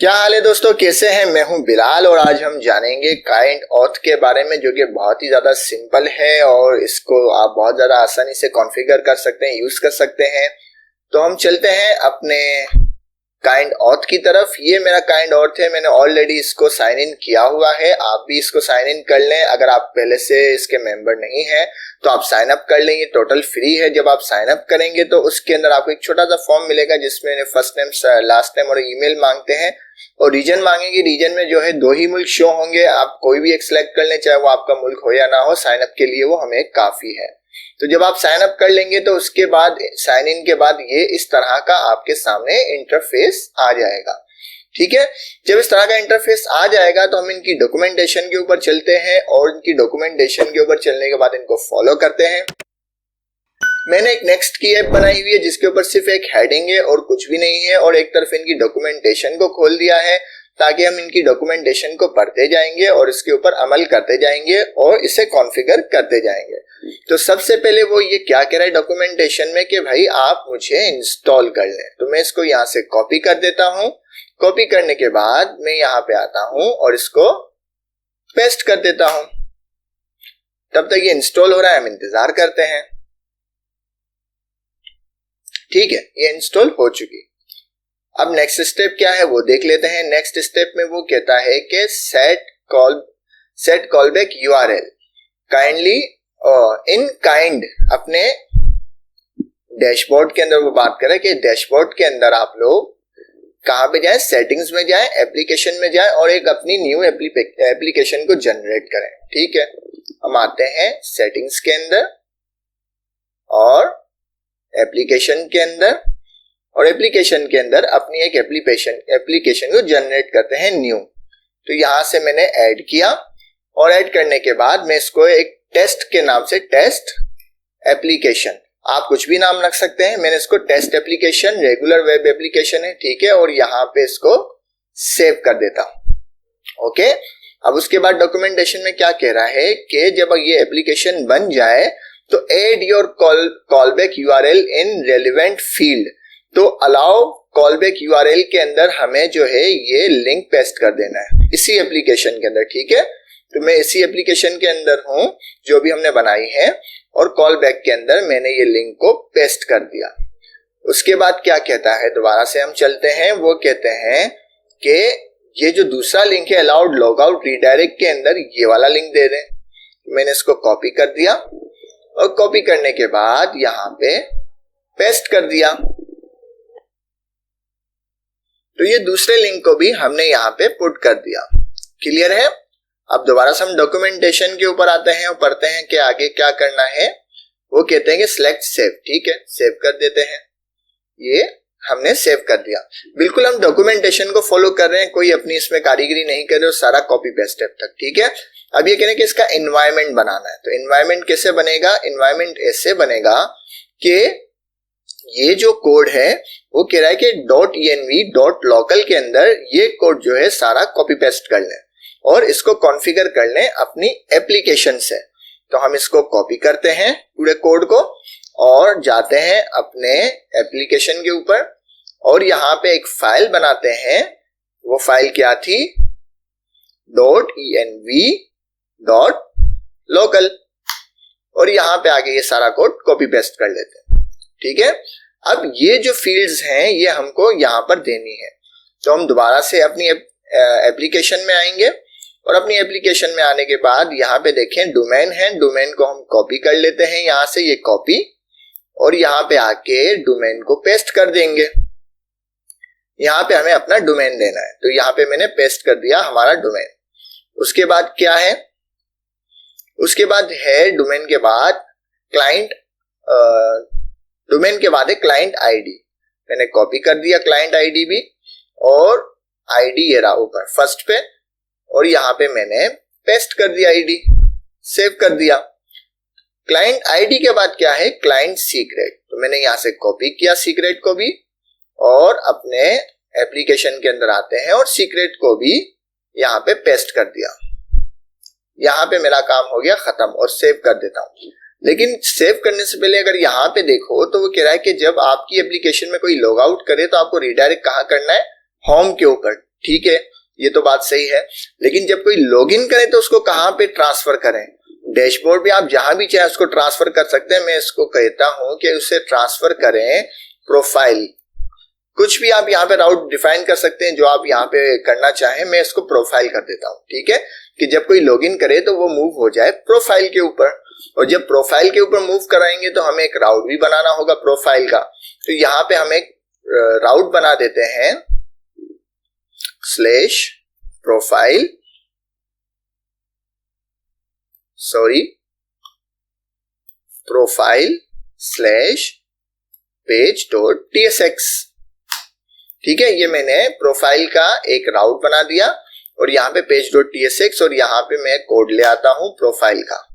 क्या हाल है दोस्तों, कैसे हैं। मैं हूं बिलाल और आज हम जानेंगे काइंड ऑथ के बारे में, जो कि बहुत ही ज्यादा सिंपल है और इसको आप बहुत ज्यादा आसानी से कॉन्फ़िगर कर सकते हैं, यूज कर सकते हैं। तो हम चलते हैं अपने काइंड ऑथ की तरफ। ये मेरा काइंड ऑथ है, मैंने ऑलरेडी इसको साइन इन किया हुआ है। आप भी इसको साइन इन कर लें। अगर आप पहले से इसके मेंबर नहीं हैं तो आप साइन अप कर लें, ये टोटल फ्री है। जब आप साइन अप करेंगे तो उसके अंदर आपको एक छोटा सा फॉर्म मिलेगा जिसमें फर्स्ट नेम, लास्ट नेम और ईमेल मांगते हैं और रीजन मांगेंगे। रीजन में जो है 2 ही मुल्क शो होंगे, आप कोई भी एक सिलेक्ट कर लें, चाहे वो आपका मुल्क हो या ना हो। साइन अप के लिए वो हमें काफी है। तो जब आप साइन अप कर लेंगे तो उसके बाद साइन इन के बाद ये इस तरह का आपके सामने इंटरफेस आ जाएगा। ठीक है, जब इस तरह का इंटरफेस आ जाएगा तो हम इनकी डॉक्यूमेंटेशन के ऊपर चलते हैं और इनकी डॉक्यूमेंटेशन के ऊपर चलने के बाद इनको फॉलो करते हैं। मैंने एक नेक्स्ट की ऐप बनाई हुई है जिसके ऊपर सिर्फ एक हेडिंग है और कुछ भी नहीं है, और एक तरफ इनकी डॉक्यूमेंटेशन को खोल दिया है ताकि हम इनकी डॉक्यूमेंटेशन को पढ़ते जाएंगे और इसके ऊपर अमल करते जाएंगे और इसे कॉन्फ़िगर करते जाएंगे। तो सबसे पहले वो ये क्या कह रहा है डॉक्यूमेंटेशन में कि भाई आप मुझे इंस्टॉल कर लें। तो मैं इसको यहाँ से कॉपी कर देता हूँ। कॉपी करने के बाद मैं यहाँ पे आता हूँ और इसको पेस्ट कर देता हूँ। तब तक ये इंस्टॉल हो रहा है, हम इंतजार करते हैं। ठीक है, ये इंस्टॉल हो चुकी। अब नेक्स्ट स्टेप क्या है वो देख लेते हैं। नेक्स्ट स्टेप में वो कहता है कि set callback URL kindly in kind. अपने डैशबोर्ड के अंदर वो बात करें कि डैशबोर्ड के अंदर आप लोग कहां पे जाएं, सेटिंग्स में जाएं, एप्लीकेशन में जाएं और एक अपनी न्यू एप्लीकेशन को जनरेट करें। ठीक है, हम आते हैं सेटिंग्स के अंदर और एप्लीकेशन के अंदर, और एप्लीकेशन के अंदर अपनी एक एप्लीकेशन को जनरेट करते हैं न्यू। तो यहां से मैंने ऐड किया और ऐड करने के बाद मैं इसको एक टेस्ट के नाम से, टेस्ट एप्लीकेशन, आप कुछ भी नाम रख सकते हैं। मैंने इसको test application, regular web application है, ठीक है, और यहाँ पे इसको सेव कर देता हूं। ओके, अब उसके बाद डॉक्यूमेंटेशन में क्या कह रहा है कि जब ये एप्लीकेशन बन जाए तो add your callback URL in relevant field. तो अलाउ कॉलबैक यूआरएल के अंदर हमें जो है ये लिंक पेस्ट कर देना है इसी एप्लीकेशन के अंदर। ठीक है, तो मैं इसी एप्लीकेशन के अंदर हूं जो भी हमने बनाई है और कॉल बैक के अंदर मैंने ये लिंक को पेस्ट कर दिया। उसके बाद क्या कहता है, दोबारा से हम चलते हैं। वो कहते हैं कि ये जो दूसरा लिंक है अलाउड लॉगआउट रीडायरेक्ट के अंदर ये वाला लिंक दे दें। मैंने इसको कॉपी कर दिया और कॉपी करने के बाद यहाँ पे पेस्ट कर दिया। तो ये दूसरे लिंक को भी हमने यहाँ पे पुट कर दिया। क्लियर है। अब दोबारा से हम डॉक्यूमेंटेशन के ऊपर आते हैं और पढ़ते हैं कि आगे क्या करना है। वो कहते हैं कि सिलेक्ट सेव। ठीक है, सेव कर देते हैं। ये हमने सेव कर दिया। बिल्कुल हम डॉक्यूमेंटेशन को फॉलो कर रहे हैं, कोई अपनी इसमें कारीगरी नहीं कर रहे, सारा कॉपी पेस्ट अब तक। ठीक है, अब ये कह रहे हैं कि इसका एनवायरमेंट बनाना है। तो एनवायरमेंट कैसे बनेगा, एनवायरमेंट ऐसे बनेगा कि ये जो कोड है वो कह रहा है कि .env.local के अंदर ये कोड जो है सारा कॉपी पेस्ट कर लें और इसको कॉन्फ़िगर कर लें अपनी एप्लीकेशन से। तो हम इसको कॉपी करते हैं पूरे कोड को और जाते हैं अपने एप्लीकेशन के ऊपर और यहाँ पे एक फाइल बनाते हैं। वो फाइल क्या थी, .env.local, और यहाँ पे आगे ये सारा कोड कॉपी पेस्ट कर लेते हैं। ठीक है, अब ये जो फील्ड्स हैं ये हमको यहाँ पर देनी है। तो हम दोबारा से अपनी एप्लीकेशन में आएंगे और अपनी एप्लीकेशन में आने के बाद यहाँ पे देखें डोमेन है, डोमेन को हम कॉपी कर लेते हैं यहाँ से, ये कॉपी, और यहाँ पे आके डोमेन को पेस्ट कर देंगे। यहाँ पे हमें अपना डोमेन देना है, तो यहाँ पे मैंने पेस्ट कर दिया हमारा डोमेन। उसके बाद क्या है, उसके बाद है डोमेन के बाद क्लाइंट, डोमेन के बाद है क्लाइंट आईडी। मैंने कॉपी कर दिया क्लाइंट आईडी भी, और आईडी ये रहा ऊपर फर्स्ट पे, और यहाँ पे मैंने पेस्ट कर दिया आईडी, सेव कर दिया। क्लाइंट आईडी के बाद क्या है, क्लाइंट सीक्रेट। तो मैंने यहाँ से कॉपी किया सीक्रेट को भी और अपने एप्लीकेशन के अंदर आते हैं और सीक्रेट को भी यहाँ पे पेस्ट कर दिया। यहाँ पे मेरा काम हो गया खत्म और सेव कर देता हूँ। लेकिन सेव करने से पहले अगर यहाँ पे देखो तो वो कह रहा है कि जब आपकी एप्लीकेशन में कोई लॉग आउट करे तो आपको रिडायरेक्ट कहाँ करना है, होम के ऊपर। ठीक है, ये तो बात सही है। लेकिन जब कोई लॉगिन करे तो उसको कहां पे ट्रांसफर करें? डैशबोर्ड पे आप जहां भी चाहे उसको ट्रांसफर कर सकते हैं। मैं इसको कहता हूं कि उसे ट्रांसफर करें प्रोफाइल। कुछ भी आप यहाँ पे राउट डिफाइन कर सकते हैं जो आप यहाँ पे करना चाहें। मैं इसको प्रोफाइल कर देता हूँ, ठीक है, कि जब कोई लॉगिन करे तो वो मूव हो जाए प्रोफाइल के ऊपर। और जब प्रोफाइल के ऊपर मूव कराएंगे तो हमें एक राउट भी बनाना होगा प्रोफाइल का। तो यहाँ पे हम एक राउट बना देते हैं slash profile, sorry profile slash page dot tsx। ठीक है, ये मैंने प्रोफाइल का एक राउट बना दिया और यहाँ पे पेज डॉट tsx और यहाँ पे मैं कोड ले आता हूं प्रोफाइल का।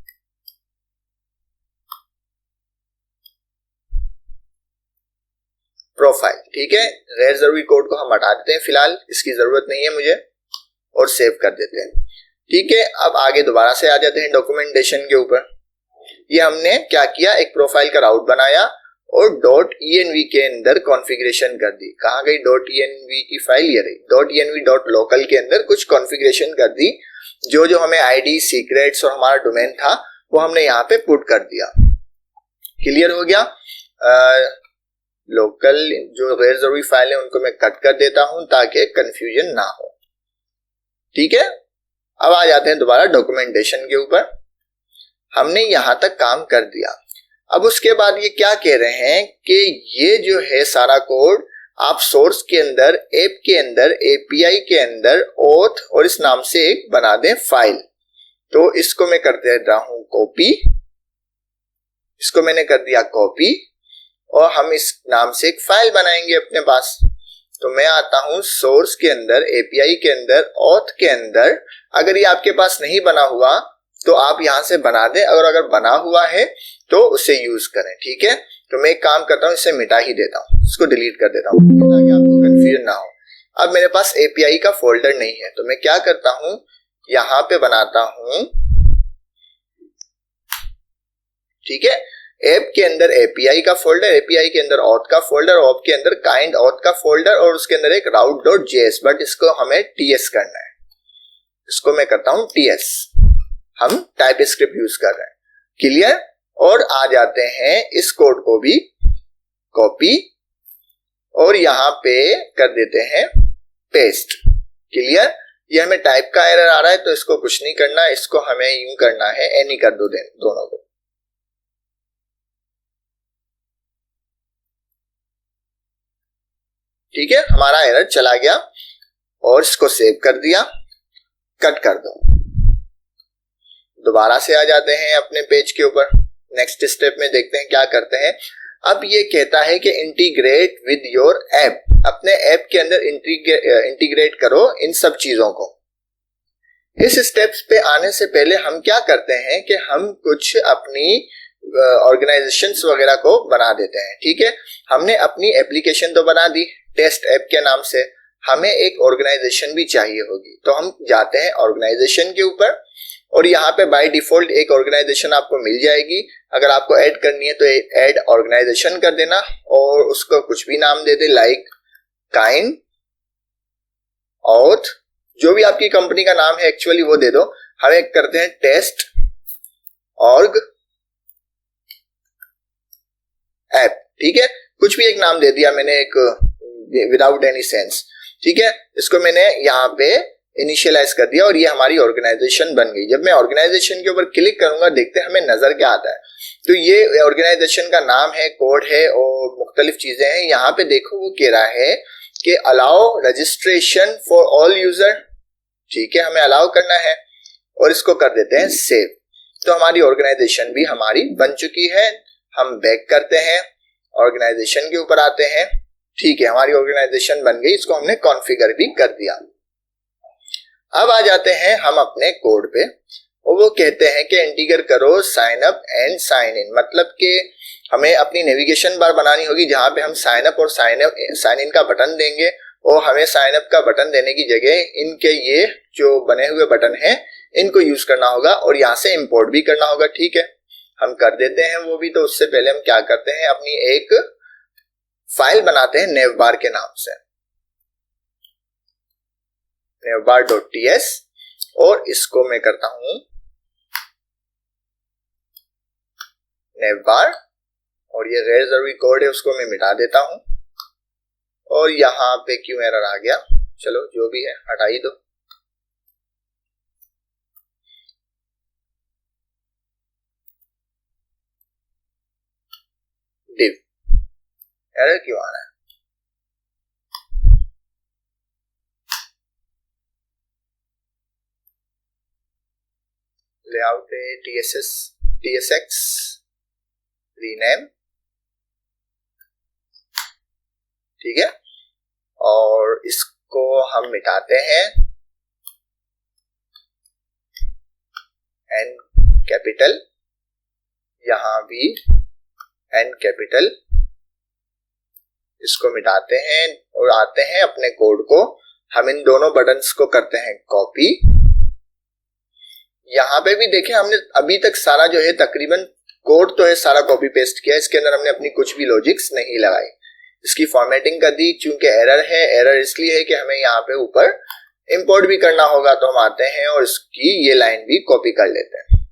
प्रोफाइल, ठीक है, गैर जरूरी कोड को हम हटा देते हैं, फिलहाल इसकी जरूरत नहीं है मुझे, और सेव कर देते हैं। ठीक है, अब आगे दोबारा से आ जाते हैं डॉक्यूमेंटेशन के ऊपर। ये हमने क्या किया, एक प्रोफाइल का राउट बनाया और .env के अंदर कॉन्फ़िगरेशन कर दी। कहाँ गई .env की फाइल? ये रही। .env.local के अंदर कुछ कॉन्फ़िगरेशन कर दी। जो जो हमें आईडी, सीक्रेट्स और हमारा डोमेन था वो हमने यहाँ पे पुट कर दिया। क्लियर हो गया? लोकल जो गैर जरूरी फाइल है उनको मैं कट कर देता हूं ताकि कंफ्यूजन ना हो। ठीक है, अब आ जाते हैं दोबारा डॉक्यूमेंटेशन के ऊपर। हमने यहां तक काम कर दिया। अब उसके बाद ये क्या कह रहे हैं कि ये जो है सारा कोड आप सोर्स के अंदर, ऐप के अंदर, एपीआई के अंदर ऑथ और इस नाम से एक बना दें फाइल। तो इसको मैं कर देता हूं कॉपी, इसको मैंने कर दिया कॉपी और हम इस नाम से एक फाइल बनाएंगे अपने पास। तो मैं आता हूं सोर्स के अंदर, एपीआई के अंदर, ऑथ के अंदर। अगर ये आपके पास नहीं बना हुआ तो आप यहां से बना दें, अगर बना हुआ है तो उसे यूज करें। ठीक है, तो मैं एक काम करता हूं, इसे मिटा ही देता हूं, इसको डिलीट कर देता हूं ताकि आपको कंफ्यूजन ना हो। अब मेरे पास एपीआई का फोल्डर नहीं है तो मैं क्या करता हूं, यहां पे बनाता हूं, ठीक है, ऐप के अंदर एपीआई का फोल्डर, एपीआई के अंदर ऑथ का फोल्डर, ऑथ के अंदर काइंड ऑथ का फोल्डर और उसके अंदर एक route.js, बट इसको हमें ts करना है। इसको मैं करता हूं ts, हम टाइप स्क्रिप्ट यूज कर रहे हैं। क्लियर? और आ जाते हैं इस कोड को भी कॉपी और यहां पे कर देते हैं पेस्ट। क्लियर? ये हमें टाइप का एरर आ रहा है तो इसको कुछ नहीं करना, इसको हमें यूं करना है, एनी कर दो दोनों को। ठीक है, हमारा एरर चला गया और इसको सेव कर दिया, कट कर दो। दोबारा से आ जाते हैं अपने पेज के ऊपर। नेक्स्ट स्टेप में देखते हैं क्या करते हैं। अब ये कहता है कि इंटीग्रेट विद योर ऐप, अपने ऐप के अंदर इंटीग्रेट करो इन सब चीजों को। इस स्टेप्स पे आने से पहले हम क्या करते हैं कि हम कुछ अपनी ऑर्गेनाइजेशंस वगैरह को बना देते हैं। ठीक है, हमने अपनी एप्लीकेशन तो बना दी टेस्ट ऐप के नाम से, हमें एक ऑर्गेनाइजेशन भी चाहिए होगी। तो हम जाते हैं ऑर्गेनाइजेशन के ऊपर और यहाँ पे बाय डिफॉल्ट एक ऑर्गेनाइजेशन आपको मिल जाएगी। अगर आपको ऐड करनी है तो ऐड ऑर्गेनाइजेशन कर देना और उसको कुछ भी नाम दे दे, लाइक काइंड ऑथ, जो भी आपकी कंपनी का नाम है एक्चुअली वो दे दो। हम एक करते हैं टेस्ट ऑर्ग ऐप। ठीक है, कुछ भी एक नाम दे दिया मैंने, एक विदाउट एनी सेंस। ठीक है, इसको मैंने यहाँ पे इनिशियलाइज कर दिया और ये हमारी ऑर्गेनाइजेशन बन गई। जब मैं ऑर्गेनाइजेशन के ऊपर क्लिक करूंगा देखते हैं हमें नजर क्या आता है। तो ये ऑर्गेनाइजेशन का नाम है, कोड है और मुख्तलिफ चीजें हैं। यहाँ पे देखो वो कह रहा है कि allow registration for all user. ठीक है, हमें अलाउ करना है और इसको कर देते हैं सेव। तो हमारी ऑर्गेनाइजेशन भी हमारी बन चुकी है। हम बैक करते हैं, ऑर्गेनाइजेशन के ऊपर आते हैं। ठीक है, हमारी ऑर्गेनाइजेशन बन गई, इसको हमने कॉन्फ़िगर भी कर दिया। अब आ जाते हैं हम अपने कोड पे और वो कहते हैं कि इंटीग्रेट करो sign up and sign in, मतलब कि हमें अपनी नेविगेशन बार बनानी होगी जहां पे हम साइन अप और साइन इन का बटन देंगे और हमें साइन अप का बटन देने की जगह इनके ये जो बने हुए बटन हैं इनको यूज करना होगा और यहाँ से इंपोर्ट भी करना होगा। ठीक है, हम कर देते हैं वो भी। तो उससे पहले हम क्या करते हैं, अपनी एक फाइल बनाते हैं नेव बार के नाम से। navbar.ts और इसको मैं करता हूं navbar और ये रेड जरूरी कोड है उसको मैं मिटा देता हूं और यहाँ पे क्यों एरर आ गया, चलो जो भी है हटा ही दो। div एरर क्यों आ रहा है, लेआउट है tsx रीनेम, ठीक है, और इसको हम मिटाते हैं एन कैपिटल, यहां भी एन कैपिटल, इसको मिटाते हैं और आते हैं अपने कोड को, हम इन दोनों बटन्स को करते हैं कॉपी। यहां पे भी देखें हमने अभी तक सारा जो है तकरीबन कोड तो है सारा कॉपी पेस्ट किया, इसके अंदर हमने अपनी कुछ भी लॉजिक्स नहीं लगाई, इसकी फॉर्मेटिंग कर दी। चूंकि एरर है, एरर इसलिए है कि हमें यहाँ पे ऊपर इंपोर्ट भी करना होगा, तो हम आते हैं और इसकी ये लाइन भी कॉपी कर लेते हैं,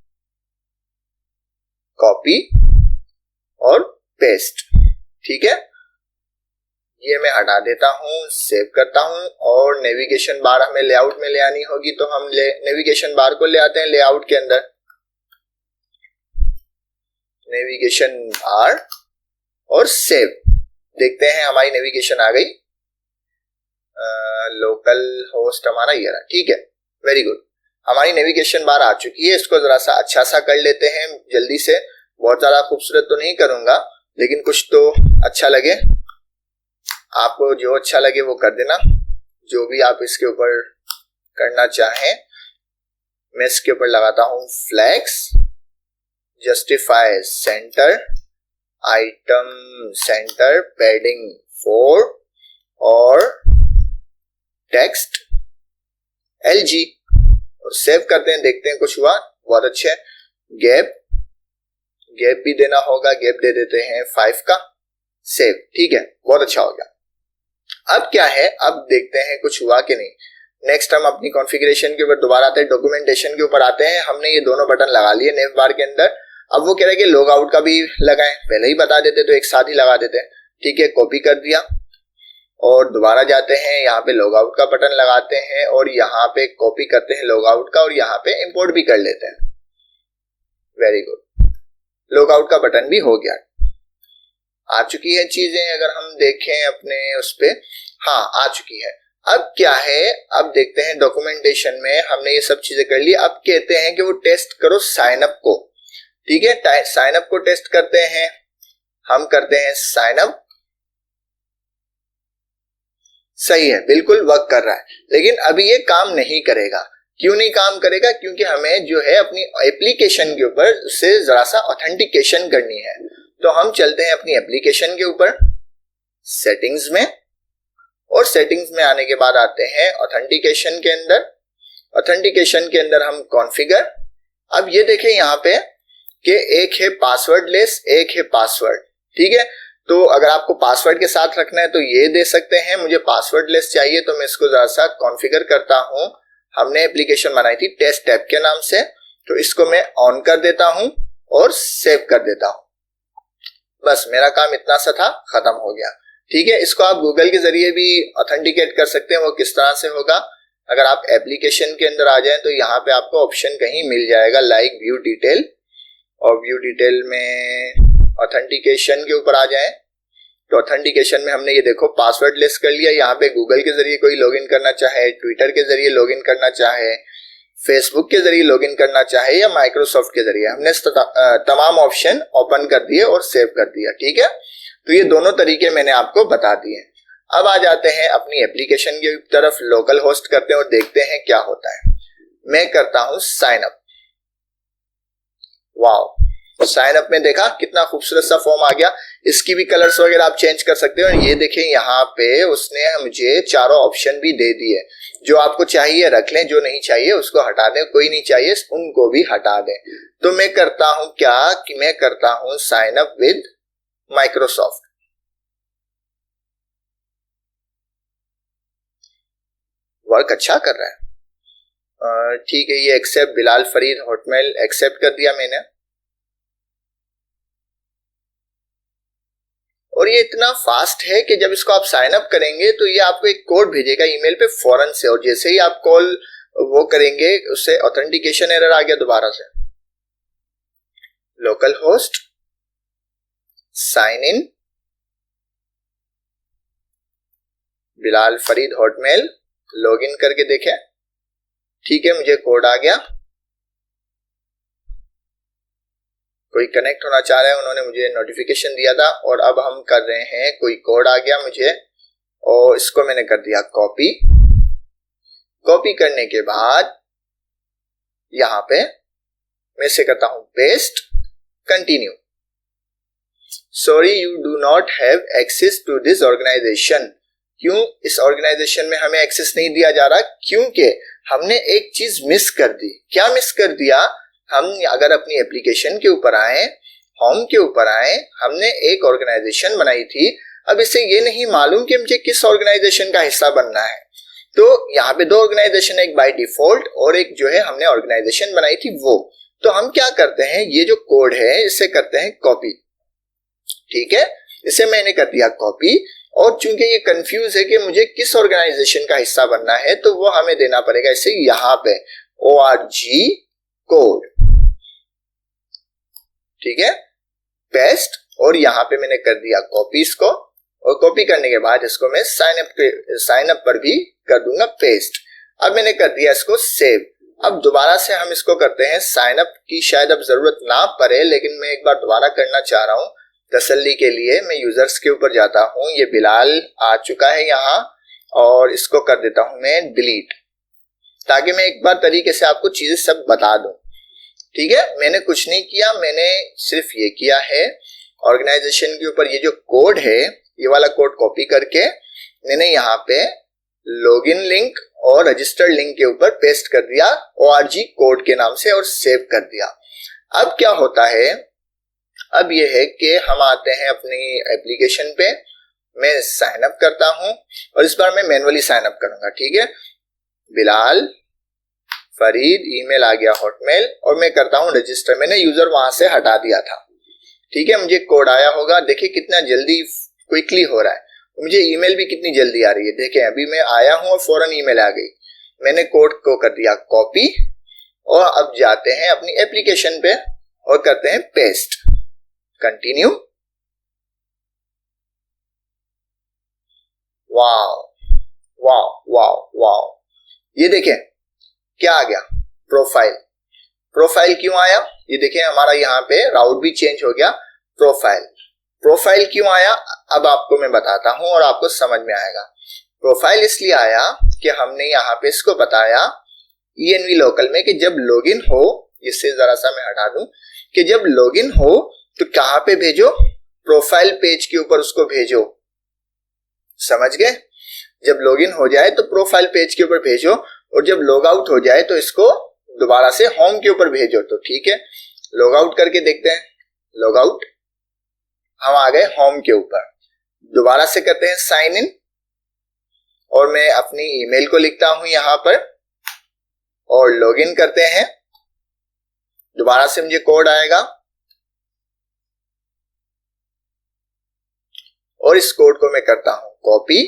कॉपी और पेस्ट, ठीक है। ये मैं हटा देता हूं, सेव करता हूं और नेविगेशन बार हमें लेआउट में ले आनी होगी, तो हम नेविगेशन बार को ले आते हैं लेआउट के अंदर, नेविगेशन बार और सेव। देखते हैं हमारी नेविगेशन आ गई, लोकल होस्ट हमारा ये रहा, ठीक है, वेरी गुड, हमारी नेविगेशन बार आ चुकी है। इसको जरा सा अच्छा सा कर लेते हैं जल्दी से, बहुत ज्यादा खूबसूरत तो नहीं करूंगा लेकिन कुछ तो अच्छा लगे, आपको जो अच्छा लगे वो कर देना, जो भी आप इसके ऊपर करना चाहें। मैं इसके ऊपर लगाता हूं flex, justify center, item center, padding 4 और टेक्स्ट LG और सेव करते हैं, देखते हैं कुछ हुआ, बहुत अच्छे। गैप भी देना होगा, गैप दे देते हैं 5 का, सेव, ठीक है, बहुत अच्छा हो गया। अब क्या है, अब देखते हैं कुछ हुआ कि नहीं। नेक्स्ट हम अपनी कॉन्फ़िगरेशन के ऊपर दोबारा आते हैं, डॉक्यूमेंटेशन के ऊपर आते हैं। हमने ये दोनों बटन लगा लिए नेव बार के अंदर, अब वो कह रहा है कि लॉग आउट का भी लगाएं, पहले ही बता देते तो एक साथ ही लगा देते, ठीक है, कॉपी कर दिया और दोबारा जाते हैं, यहाँ पे लॉग आउट का बटन लगाते हैं और यहाँ पे कॉपी करते हैं लॉग आउट का और यहाँ पे इंपोर्ट भी कर लेते हैं, वेरी गुड, लॉग आउट का बटन भी हो गया, आ चुकी है चीजें। अगर हम देखें अपने उस पे, हाँ आ चुकी है। अब क्या है, अब देखते हैं डॉक्यूमेंटेशन में हमने ये सब चीजें कर ली, अब कहते हैं कि वो टेस्ट करो साइन अप को, ठीक है, साइन अप को टेस्ट करते हैं, हम करते हैं साइन अप, सही है, बिल्कुल वर्क कर रहा है, लेकिन अभी ये काम नहीं करेगा। क्यों नहीं काम करेगा, क्योंकि हमें जो है अपनी एप्लीकेशन के ऊपर उससे जरा सा ऑथेंटिकेशन करनी है। तो हम चलते हैं अपनी एप्लीकेशन के ऊपर, सेटिंग्स में, और सेटिंग्स में आने के बाद आते हैं ऑथेंटिकेशन के अंदर। ऑथेंटिकेशन के अंदर हम कॉन्फ़िगर, अब ये देखें यहाँ पे कि एक है पासवर्ड लेस, एक है पासवर्ड, ठीक है। तो अगर आपको पासवर्ड के साथ रखना है तो ये दे सकते हैं, मुझे पासवर्ड लेस चाहिए तो मैं इसको जरा सा कॉन्फ़िगर करता हूं। हमने एप्लीकेशन बनाई थी टेस्ट ऐप के नाम से, तो इसको मैं ऑन कर देता हूं और सेव कर देता हूं, बस मेरा काम इतना सा था, खत्म हो गया, ठीक है। इसको आप गूगल के जरिए भी ऑथेंटिकेट कर सकते हैं, वो किस तरह से होगा, अगर आप एप्लीकेशन के अंदर आ जाएं तो यहाँ पे आपको ऑप्शन कहीं मिल जाएगा लाइक व्यू डिटेल, और व्यू डिटेल में ऑथेंटिकेशन के ऊपर आ जाएं तो ऑथेंटिकेशन में हमने ये देखो पासवर्ड लेस कर लिया। यहाँ पे गूगल के जरिए कोई लॉगिन करना चाहे, ट्विटर के जरिए लॉगिन करना चाहे, फेसबुक के जरिए लॉगिन करना चाहे या माइक्रोसॉफ्ट के जरिए, हमने तमाम ऑप्शन ओपन कर दिए और सेव कर दिया, ठीक है। तो ये दोनों तरीके मैंने आपको बता दिए। अब आ जाते हैं अपनी एप्लीकेशन की तरफ, लोकल होस्ट करते हैं और देखते हैं क्या होता है। मैं करता हूं sign up, wow, sign up में देखा कितना खूबसूरत सा फॉर्म आ गया। इसकी भी कलर्स वगैरह आप चेंज कर सकते हो। ये देखें यहाँ पे उसने मुझे चारों ऑप्शन भी दे दिए, जो आपको चाहिए रख लें, जो नहीं चाहिए उसको हटा दें, कोई नहीं चाहिए उनको भी हटा दें। तो मैं करता हूं क्या कि मैं करता हूं sign up with Microsoft, work अच्छा कर रहा है। ठीक है, ये accept Bilal Farid Hotmail accept कर दिया मैंने। और ये इतना फास्ट है कि जब इसको आप साइन अप करेंगे तो ये आपको एक कोड भेजेगा ईमेल पे फौरन से, और जैसे ही आप कॉल वो करेंगे उससे ऑथेंटिकेशन एरर आ गया दोबारा से। Local host sign in Bilal Farid Hotmail, login करके देखें। ठीक है, मुझे कोड आ गया। कोई कनेक्ट होना चाह रहा है, उन्होंने मुझे नोटिफिकेशन दिया था, और अब हम कर रहे हैं, कोई कोड आ गया मुझे और इसको मैंने कर दिया कॉपी। कॉपी करने के बाद यहां पे मैं इसे करता हूं paste, continue. Sorry you do not have access to this organisation. क्यों इस ऑर्गेनाइजेशन में हमें एक्सेस नहीं दिया जा रहा? क्योंकि हमने एक चीज मिस कर दी। क्या मिस कर दिया? हम अगर अपनी एप्लीकेशन के ऊपर आए, होम के ऊपर आए, हमने एक ऑर्गेनाइजेशन बनाई थी। अब इसे ये नहीं मालूम कि मुझे किस ऑर्गेनाइजेशन का हिस्सा बनना है। तो यहाँ पे दो ऑर्गेनाइजेशन, एक बाय डिफॉल्ट और एक जो है हमने ऑर्गेनाइजेशन बनाई थी वो। तो हम क्या करते हैं, ये जो कोड है इसे करते हैं कॉपी। ठीक है, इसे मैंने कर दिया कॉपी, और चूंकि ये कंफ्यूज है कि मुझे किस ऑर्गेनाइजेशन का हिस्सा बनना है, तो वो हमें देना पड़ेगा इसे यहां पे org कोड। ठीक है, पेस्ट, और यहां पे मैंने कर दिया कॉपी इसको, और कॉपी करने के बाद इसको मैं साइन अप पर भी कर दूंगा पेस्ट। अब मैंने कर दिया इसको सेव। अब दोबारा से हम इसको करते हैं साइन अप की, शायद अब जरूरत ना पड़े, लेकिन मैं एक बार दोबारा करना चाह रहा हूं तसल्ली के लिए। मैं यूजर्स के ऊपर जाता हूं, ये बिलाल आ चुका है यहाँ, और इसको कर देता हूं मैं डिलीट, ताकि मैं एक बार तरीके से आपको चीजें सब बता दूं। ठीक है, मैंने कुछ नहीं किया, मैंने सिर्फ ये किया है ऑर्गेनाइजेशन के ऊपर ये जो कोड है, ये वाला कोड कॉपी करके मैंने यहाँ पे लॉगिन लिंक और रजिस्टर्ड लिंक के ऊपर पेस्ट कर दिया org कोड के नाम से, और सेव कर दिया। अब क्या होता है, अब ये है कि हम आते हैं अपनी एप्लीकेशन पे, मैं साइन अप करता हूं, और इस बार मैं मैन्युअली साइन अप करूंगा। ठीक है, बिलाल फरीद ईमेल आ गया हॉटमेल, और मैं करता हूं रजिस्टर। मैंने यूजर वहां से हटा दिया था। ठीक है, मुझे कोड आया होगा, देखिए कितना जल्दी क्विकली हो रहा है। मुझे ईमेल भी कितनी जल्दी आ रही है, देखें अभी मैं आया हूं और फौरन ईमेल आ गई। मैंने कोड को कर दिया कॉपी, और अब जाते हैं अपनी एप्लीकेशन पे और करते हैं paste, continue. Wow wow wow wow, ये देखें क्या आ गया, प्रोफाइल। प्रोफाइल क्यों आया, ये देखें हमारा यहाँ पे राउट भी चेंज हो गया। प्रोफाइल प्रोफाइल क्यों आया, अब आपको मैं बताता हूं और आपको समझ में आएगा। प्रोफाइल इसलिए आया कि हमने यहाँ पे इसको बताया env लोकल में कि जब लॉगिन हो, इससे जरा सा मैं हटा दूं, कि जब लॉगिन हो तो कहां पे भेजो, प्रोफाइल पेज के ऊपर उसको भेजो। समझ गए, जब लॉगिन हो जाए तो प्रोफाइल पेज के ऊपर भेजो, और जब लॉग आउट हो जाए तो इसको दोबारा से होम के ऊपर भेजो। तो ठीक है, लॉग आउट करके देखते हैं। लॉग आउट, हम आ गए होम के ऊपर। दोबारा से करते हैं साइन इन, और मैं अपनी ईमेल को लिखता हूं यहां पर, और लॉगिन करते हैं। दोबारा से मुझे कोड आएगा, और इस कोड को मैं करता हूं कॉपी,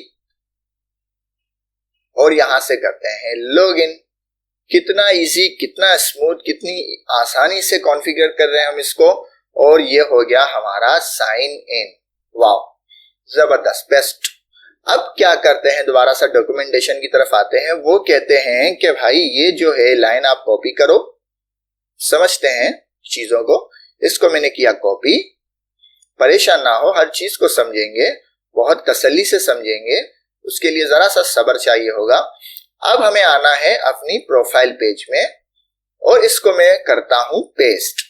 और यहां से करते हैं लॉगिन। कितना इजी, कितना स्मूथ, कितनी आसानी से कॉन्फ़िगर कर रहे हैं हम इसको, और ये हो गया हमारा साइन इन। वाओ, जबरदस्त, बेस्ट। अब क्या करते हैं, दोबारा सा डॉक्यूमेंटेशन की तरफ आते हैं। वो कहते हैं कि भाई ये जो है लाइन आप कॉपी करो। समझते हैं चीजों को, इसको मैंने किया कॉपी। परेशान ना हो, हर चीज को समझेंगे, बहुत तसल्ली से समझेंगे, उसके लिए जरा सा सब्र चाहिए होगा। अब हमें आना है अपनी प्रोफाइल पेज में, और इसको मैं करता हूं पेस्ट।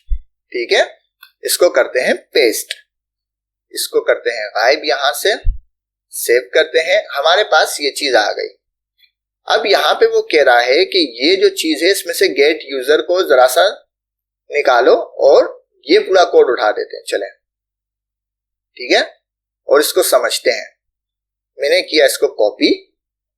ठीक है, इसको करते हैं पेस्ट, इसको करते हैं गायब, यहां से सेव करते हैं। हमारे पास ये चीज आ गई। अब यहां पे वो कह रहा है कि ये जो चीज है इसमें से गेट यूजर को जरा सा निकालो, और ये पूरा कोड उठा देते हैं। चलें, ठीक है, और इसको समझते हैं। मैंने किया इसको कॉपी,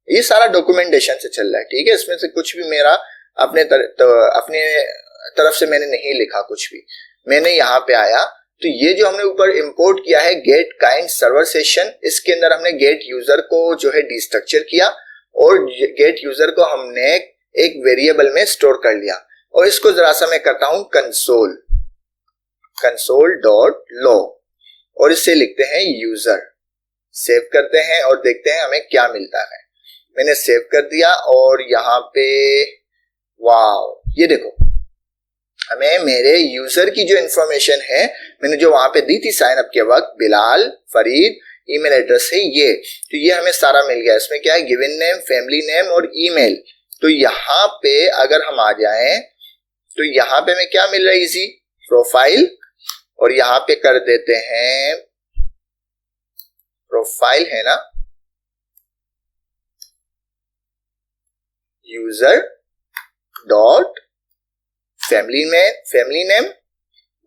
ये सारा डॉक्यूमेंटेशन से चल रहा है, ठीक है। इसमें से कुछ भी मेरा अपने तरफ से मैंने नहीं लिखा कुछ भी। मैंने यहाँ पे आया तो ये जो हमने ऊपर इंपोर्ट किया है गेट काइंड सर्वर सेशन, इसके अंदर हमने गेट यूजर को जो है डिस्ट्रक्चर किया और गेट यूजर को हमने एक वेरिएबल में स्टोर कर लिया। और इसको जरा सा मैं करता हूं कंसोल डॉट लॉग और इसे लिखते हैं यूजर। सेव करते हैं और देखते हैं हमें क्या मिलता है। मैंने सेव कर दिया और यहाँ पे वाव, ये देखो हमें मेरे यूजर की जो इंफॉर्मेशन है मैंने जो वहां पे दी थी साइन अप के वक्त, बिलाल फरीद, ईमेल एड्रेस है ये, तो ये हमें सारा मिल गया। इसमें क्या है, गिवन नेम, फैमिली नेम और ईमेल। तो यहाँ पे अगर हम आ जाएं तो यहाँ पे हमें क्या मिल रहा है, इजी प्रोफाइल, और यहाँ पे कर देते हैं प्रोफाइल है ना, यूजर डॉट फैमिली नेम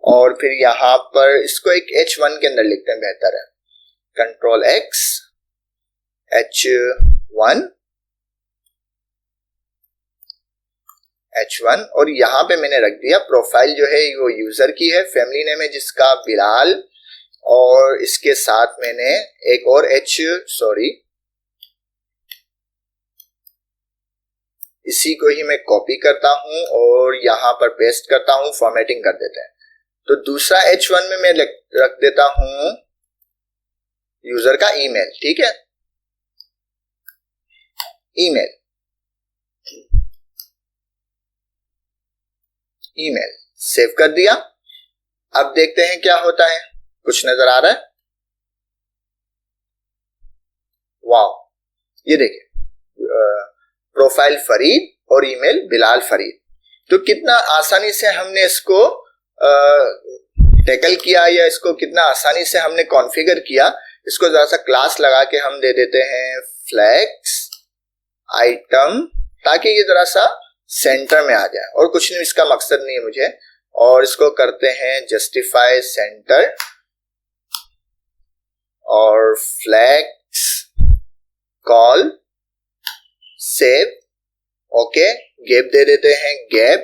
और फिर यहां पर इसको एक H1 के अंदर लिखते हैं, बेहतर है, कंट्रोल X H1 और यहां पे मैंने रख दिया प्रोफाइल जो है वो यूजर की है, फैमिली नेम है जिसका बिलाल, और इसके साथ मैंने एक और इसी को ही मैं कॉपी करता हूं और यहां पर पेस्ट करता हूं, फॉर्मेटिंग कर देते हैं। तो दूसरा H1 में मैं रख देता हूं यूजर का ईमेल, ठीक है, ईमेल सेव कर दिया। अब देखते हैं क्या होता है, कुछ नजर आ रहा है, वाह, ये देखिए प्रोफाइल फरीद और ईमेल बिलाल फरीद। तो कितना आसानी से हमने इसको टैकल किया या इसको कितना आसानी से हमने कॉन्फ़िगर किया। इसको जरा सा क्लास लगा के हम दे देते हैं फ्लैक्स आइटम, ताकि ये जरा सा सेंटर में आ जाए, और कुछ नहीं, इसका मकसद नहीं है मुझे। और इसको करते हैं जस्टिफाई सेंटर और फ्लैक्स कॉल सेव, ओके, गैप दे देते हैं, गैप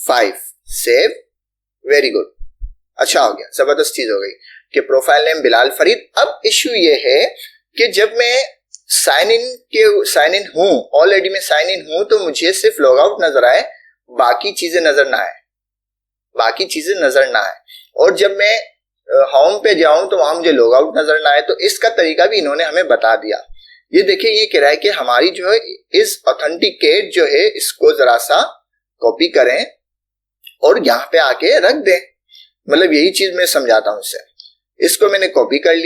5 सेव, वेरी गुड, अच्छा हो गया, जबरदस्त चीज हो गई कि प्रोफाइल नेम बिलाल फरीद। अब इश्यू ये है कि जब मैं साइन इन हूं, ऑलरेडी मैं साइन इन हूं, तो मुझे सिर्फ लॉग आउट नजर आए, बाकी चीजें नजर ना आए, और जब मैं होम पे जाऊं तो वहां मुझे लॉग आउट नजर ना आए। तो इसका तरीका भी इन्होंने हमें बता दिया। ये देखिए, ये कह रहा है कि हमारी जो है इस ऑथेंटिकेट जो है इसको जरा सा कॉपी करें और यहाँ पे आके रख दें, मतलब यही चीज मैं समझाता हूं इसे। इसको मैंने कॉपी कर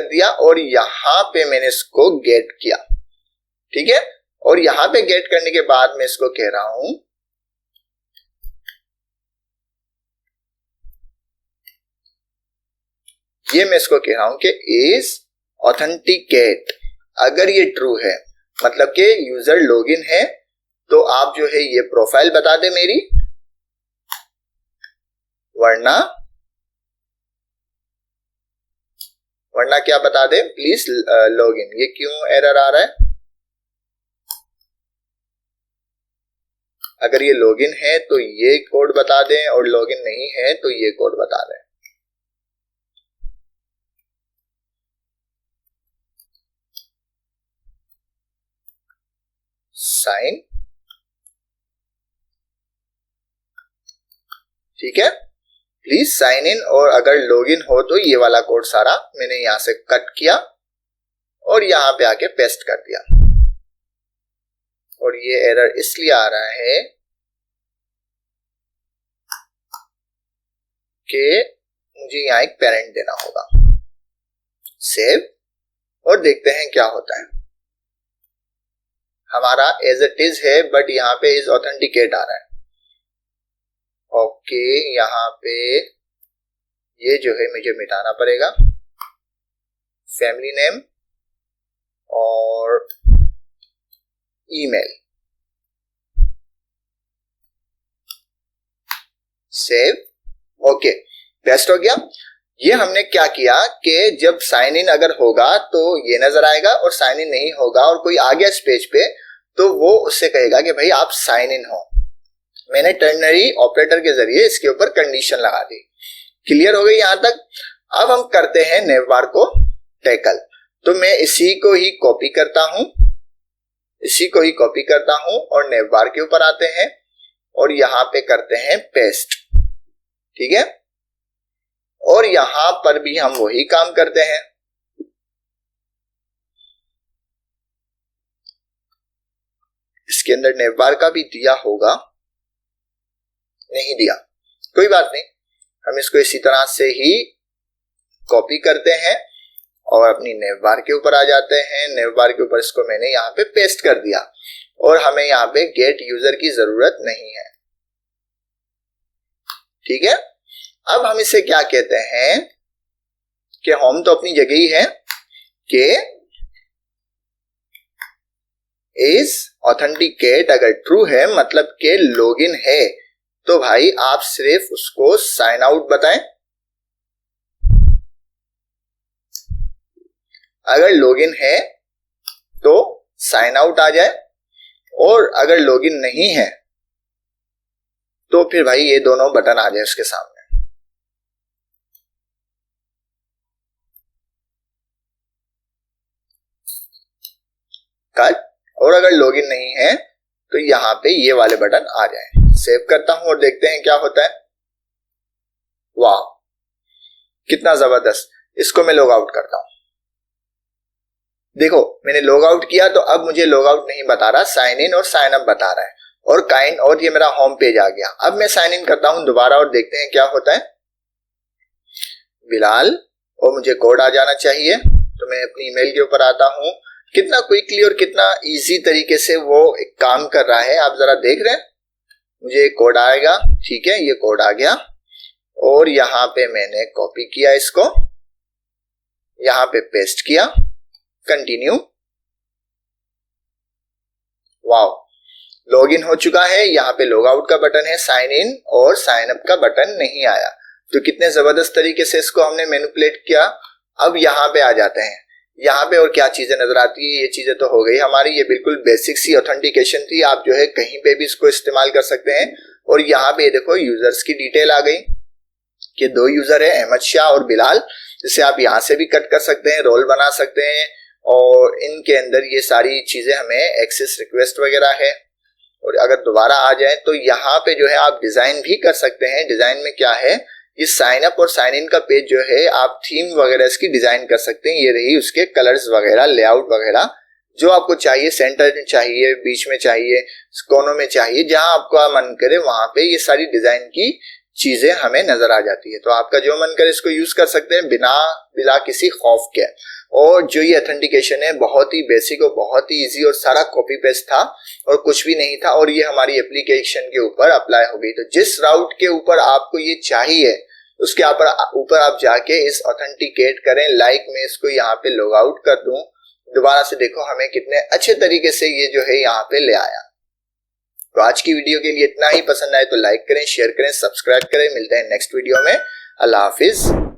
दिया और यहाँ पे मैंने इसको गेट किया, ठीक है, और यहाँ पे गेट करने के बाद मैं इसको कह रहा हूं कि इज ऑथेंटिकेट। अगर ये ट्रू है मतलब कि यूजर लॉगिन है, तो आप जो है ये प्रोफाइल बता दे मेरी, वरना क्या बता दे, प्लीज लॉगिन। ये क्यों एरर आ रहा है, अगर ये लॉगिन है तो ये कोड बता दें और लॉगिन नहीं है तो ये कोड बता दें। साइन, ठीक है, प्लीज साइन इन, और अगर लॉगिन हो तो ये वाला कोड सारा मैंने यहां से कट किया और यहां पे आके पेस्ट कर दिया। और ये एरर इसलिए आ रहा है कि मुझे यहां एक पेरेंट देना होगा। सेव और देखते हैं क्या होता है। हमारा एज इट इज है, बट यहाँ पे इज ऑथेंटिकेट आ रहा है। ओके, यहाँ पे ये जो है मुझे मिटाना पड़ेगा, फैमिली नेम और ईमेल। सेव, ओके, पेस्ट हो गया। ये हमने क्या किया कि जब साइन इन अगर होगा तो ये नजर आएगा, और साइन इन नहीं होगा और कोई आ गया इस पेज पे तो वो उससे कहेगा कि भाई आप साइन इन हो। मैंने टर्नरी ऑपरेटर के जरिए इसके ऊपर कंडीशन लगा दी। क्लियर हो गई यहां तक। अब हम करते हैं नेवबार को टैकल। तो मैं इसी को ही कॉपी करता हूं, इसी को ही कॉपी करता हूं और नेवबार के ऊपर आते हैं और यहां पे करते हैं पेस्ट। ठीक है, और यहां पर भी हम वही काम करते हैं। इसके अंदर नेवबार का भी दिया होगा, नहीं दिया, कोई बात नहीं, हम इसको इसी तरह से ही कॉपी करते हैं और अपनी नेवबार के ऊपर आ जाते हैं। नेवबार के ऊपर इसको मैंने यहाँ पे पेस्ट कर दिया और हमें यहाँ पे गेट यूजर की जरूरत नहीं है। ठीक है, अब हम इसे क्या कहते हैं कि होम तो अपनी जगह ही है कि इज ऑथेंटिकेट अगर ट्रू है मतलब के लॉगिन है, तो भाई आप सिर्फ उसको साइन आउट बताएं। अगर लॉगिन है तो साइन आउट आ जाए, और अगर लॉगिन नहीं है तो फिर भाई ये दोनों बटन आ जाए उसके सामने। कट। और अगर लॉगिन नहीं है तो यहां पे ये वाले बटन आ जाए। सेव करता हूं और देखते हैं क्या होता है। वाह कितना जबरदस्त। इसको मैं लॉग आउट करता हूं। देखो मैंने लॉग आउट किया तो अब मुझे लॉग आउट नहीं बता रहा, साइन इन और साइन अप बता रहा है, और काइंड और ये मेरा होम पेज आ गया। अब मैं साइन इन करता हूं दोबारा और देखते हैं क्या होता है। बिलाल, और मुझे कोड आ जाना चाहिए, तो मैं अपनी ईमेल के ऊपर आता हूं। कितना क्विकली और कितना इजी तरीके से वो एक काम कर रहा है, आप जरा देख रहे हैं। मुझे एक कोड आएगा, ठीक है, ये कोड आ गया और यहाँ पे मैंने कॉपी किया, इसको यहाँ पे पेस्ट किया, कंटिन्यू। वाओ, लॉगिन हो चुका है। यहाँ पे लॉग आउट का बटन है, साइन इन और साइन अप का बटन नहीं आया। तो कितने जबरदस्त तरीके से इसको हमने मैनिपुलेट किया। अब यहाँ पे आ जाते हैं। यहाँ पे और क्या चीजें नजर आती है, ये चीजें तो हो गई हमारी, ये बिल्कुल बेसिक सी ऑथेंटिकेशन थी। आप जो है कहीं पे भी इसको इस्तेमाल कर सकते हैं। और यहाँ पे देखो यूजर्स की डिटेल आ गई कि 2 यूजर है, अहमद शाह और बिलाल, जिसे आप यहाँ से भी कट कर सकते हैं, रोल बना सकते हैं, और इनके अंदर ये सारी चीजें हमें एक्सेस रिक्वेस्ट वगैरह है। और अगर दोबारा आ जाए तो यहाँ पे जो है आप डिजाइन भी कर सकते हैं। डिजाइन में क्या है, ये साइन अप और साइन इन का पेज जो है आप थीम वगैरह इसकी डिजाइन कर सकते हैं। ये रही उसके कलर्स वगैरह, लेआउट वगैरह, जो आपको चाहिए, सेंटर में चाहिए, बीच में चाहिए, कोनों में चाहिए, जहां आपका मन करे वहां पे ये सारी डिजाइन की चीजें हमें नजर आ जाती है। तो आपका जो मन करे इसको यूज कर सकते हैं बिना किसी खौफ के। और जो ये ऑथेंटिकेशन है बहुत ही बेसिक और बहुत ही इजी, और सारा कॉपी पेस्ट था और कुछ भी नहीं था, और ये हमारी एप्लीकेशन के ऊपर अप्लाई हो गई। तो जिस राउट के ऊपर आपको ये चाहिए उसके ऊपर आप जाके इस ऑथेंटिकेट करें। लाइक मैं इसको यहाँ पे लॉग आउट कर दूं, दोबारा से देखो हमें कितने अच्छे तरीके से ये जो है यहाँ पे ले आया। तो आज की वीडियो के लिए इतना ही। पसंद आए तो लाइक करें, शेयर करें, सब्सक्राइब करें। मिलते हैं नेक्स्ट वीडियो में। अल्लाह हाफिज।